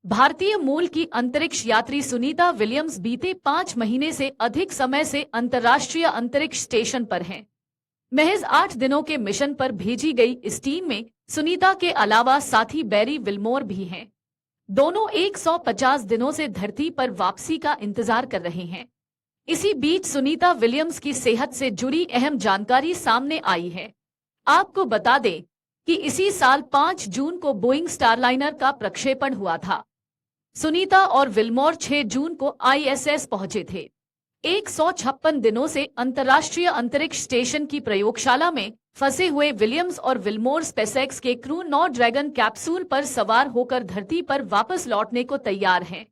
भारतीय मूल की अंतरिक्ष यात्री सुनीता विलियम्स बीते 5 महीने से अधिक समय से अंतर्राष्ट्रीय अंतरिक्ष स्टेशन पर हैं। महज 8 दिनों के मिशन पर भेजी गई इस टीम में सुनीता के अलावा साथी बैरी विल्मोर भी हैं। दोनों 150 दिनों से धरती पर वापसी का इंतजार कर रहे हैं। इसी बीच सुनीता विलियम्स की सेहत से जुड़ी अहम जानकारी सामने आई है। आपको बता दें कि इसी साल 5 जून को बोइंग स्टारलाइनर का प्रक्षेपण हुआ था। सुनीता और विल्मोर 6 जून को आईएसएस पहुंचे थे। 156 दिनों से अंतर्राष्ट्रीय अंतरिक्ष स्टेशन की प्रयोगशाला में फंसे हुए विलियम्स और विल्मोर स्पेसएक्स के क्रू 9 ड्रैगन कैप्सूल पर सवार होकर धरती पर वापस लौटने को तैयार हैं।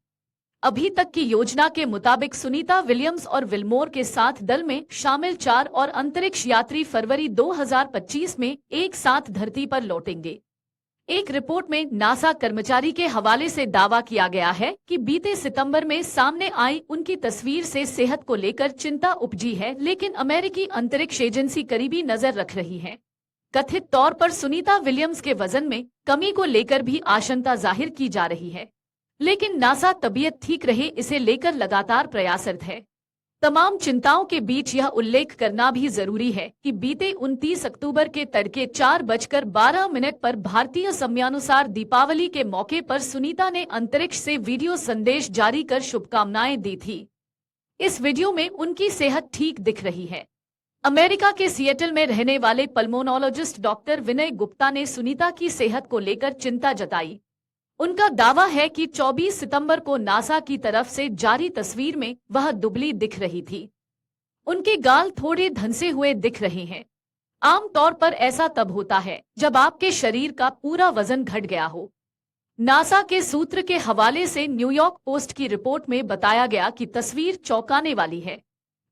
अभी तक की योजना के मुताबिक सुनीता विलियम्स और विल्मोर के साथ दल में शामिल 4 और अंतरिक्ष यात्री फरवरी 2025 में एक साथ धरती पर लौटेंगे। एक रिपोर्ट में नासा कर्मचारी के हवाले से दावा किया गया है कि बीते सितंबर में सामने आई उनकी तस्वीर से सेहत को लेकर चिंता उपजी है, लेकिन अमेरिकी अंतरिक्ष एजेंसी करीबी नजर रख रही है। कथित तौर पर सुनीता विलियम्स के वजन में कमी को लेकर भी आशंका जाहिर की जा रही है, लेकिन नासा तबीयत ठीक रहे इसे लेकर लगातार प्रयासरत है। तमाम चिंताओं के बीच यह उल्लेख करना भी जरूरी है कि बीते 29 अक्टूबर के तड़के 4:12 पर भारतीय समयानुसार दीपावली के मौके पर सुनीता ने अंतरिक्ष से वीडियो संदेश जारी कर शुभकामनाएं दी थी। इस वीडियो में उनकी सेहत ठीक दिख रही है। अमेरिका के सिएटल में रहने वाले पल्मोनोलॉजिस्ट डॉक्टर विनय गुप्ता ने सुनीता की सेहत को लेकर चिंता जताई। उनका दावा है कि 24 सितंबर को नासा की तरफ से जारी तस्वीर में वह दुबली दिख रही थी। उनके गाल थोड़े धंसे हुए दिख रहे हैं। आमतौर पर ऐसा तब होता है जब आपके शरीर का पूरा वजन घट गया हो। नासा के सूत्र के हवाले से न्यूयॉर्क पोस्ट की रिपोर्ट में बताया गया कि तस्वीर चौंकाने वाली है,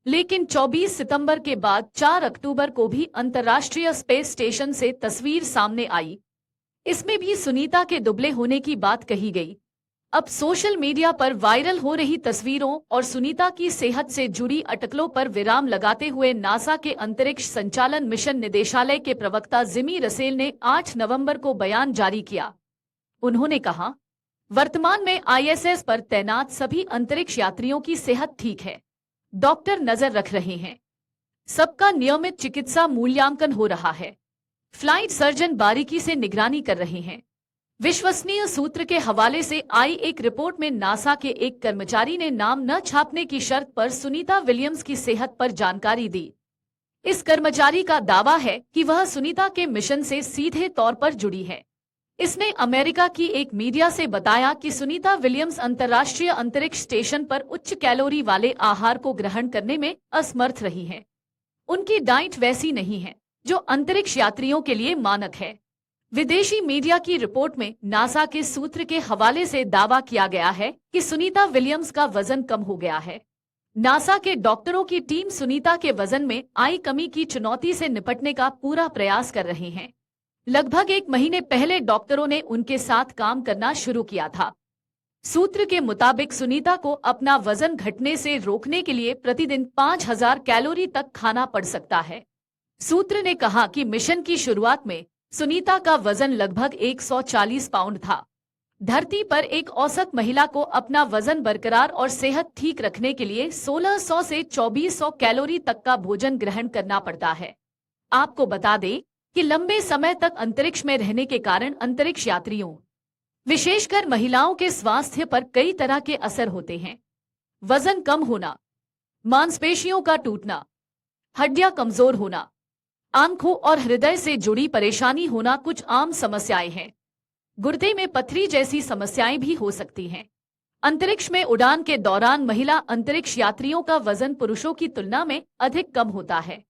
लेकिन 24 सितंबर के बाद 4 अक्टूबर को भी अंतर्राष्ट्रीय स्पेस स्टेशन से तस्वीर सामने आई। इसमें भी सुनीता के दुबले होने की बात कही गई। अब सोशल मीडिया पर वायरल हो रही तस्वीरों और सुनीता की सेहत से जुड़ी अटकलों पर विराम लगाते हुए नासा के अंतरिक्ष संचालन मिशन निदेशालय के प्रवक्ता जिमी रसेल ने 8 नवंबर को बयान जारी किया। उन्होंने कहा, वर्तमान में आईएसएस पर तैनात सभी अंतरिक्ष यात्रियों की सेहत ठीक है। डॉक्टर नजर रख रहे हैं। सबका नियमित चिकित्सा मूल्यांकन हो रहा है। फ्लाइट सर्जन बारीकी से निगरानी कर रहे हैं। विश्वसनीय सूत्र के हवाले से आई एक रिपोर्ट में नासा के एक कर्मचारी ने नाम न छापने की शर्त पर सुनीता विलियम्स की सेहत पर जानकारी दी। इस कर्मचारी का दावा है कि वह सुनीता के मिशन से सीधे तौर पर जुड़ी है। इसने अमेरिका की एक मीडिया से बताया कि सुनीता विलियम्स अंतर्राष्ट्रीय अंतरिक्ष स्टेशन पर उच्च कैलोरी वाले आहार को ग्रहण करने में असमर्थ रही है। उनकी डाइट वैसी नहीं है जो अंतरिक्ष यात्रियों के लिए मानक है। विदेशी मीडिया की रिपोर्ट में नासा के सूत्र के हवाले से दावा किया गया है कि सुनीता विलियम्स का वजन कम हो गया है। नासा के डॉक्टरों की टीम सुनीता के वजन में आई कमी की चुनौती से निपटने का पूरा प्रयास कर रहे हैं। लगभग 1 महीने पहले डॉक्टरों ने उनके साथ काम करना शुरू किया था। सूत्र के मुताबिक सुनीता को अपना वजन घटने से रोकने के लिए प्रतिदिन 5000 कैलोरी तक खाना पड़ सकता है। सूत्र ने कहा कि मिशन की शुरुआत में सुनीता का वजन लगभग 140 पाउंड था। धरती पर एक औसत महिला को अपना वजन बरकरार और सेहत ठीक रखने के लिए 1600 से 2400 कैलोरी तक का भोजन ग्रहण करना पड़ता है। आपको बता दें कि लंबे समय तक अंतरिक्ष में रहने के कारण अंतरिक्ष यात्रियों, विशेषकर महिलाओं के स्वास्थ्य पर कई तरह के असर होते हैं। वजन कम होना, मांसपेशियों का टूटना, हड्डियां कमजोर होना, आंखों और हृदय से जुड़ी परेशानी होना कुछ आम समस्याएं हैं। गुर्दे में पथरी जैसी समस्याएं भी हो सकती हैं। अंतरिक्ष में उड़ान के दौरान महिला अंतरिक्ष यात्रियों का वजन पुरुषों की तुलना में अधिक कम होता है।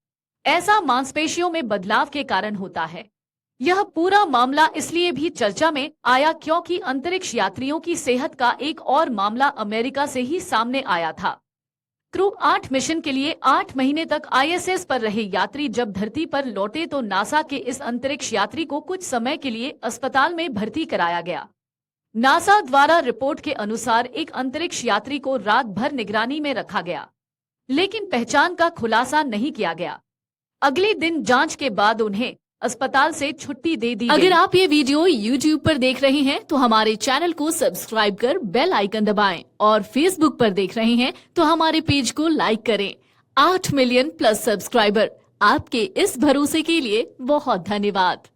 ऐसा मांसपेशियों में बदलाव के कारण होता है। यह पूरा मामला इसलिए भी चर्चा में आया क्योंकि अंतरिक्ष यात्रियों की सेहत का एक और मामला अमेरिका से ही सामने आया था। क्रू 8 मिशन के लिए 8 महीने तक आईएसएस पर रहे यात्री जब धरती पर लौटे तो नासा के इस अंतरिक्ष यात्री को कुछ समय के लिए अस्पताल में भर्ती कराया गया। नासा द्वारा रिपोर्ट के अनुसार एक अंतरिक्ष यात्री को रात भर निगरानी में रखा गया, लेकिन पहचान का खुलासा नहीं किया गया। अगले दिन जांच के बाद उन्हें अस्पताल से छुट्टी दे दी अगर गई। आप ये वीडियो YouTube पर देख रहे हैं तो हमारे चैनल को सब्सक्राइब कर बेल आइकन दबाएं और Facebook पर देख रहे हैं तो हमारे पेज को लाइक करें। 8 मिलियन प्लस सब्सक्राइबर, आपके इस भरोसे के लिए बहुत धन्यवाद।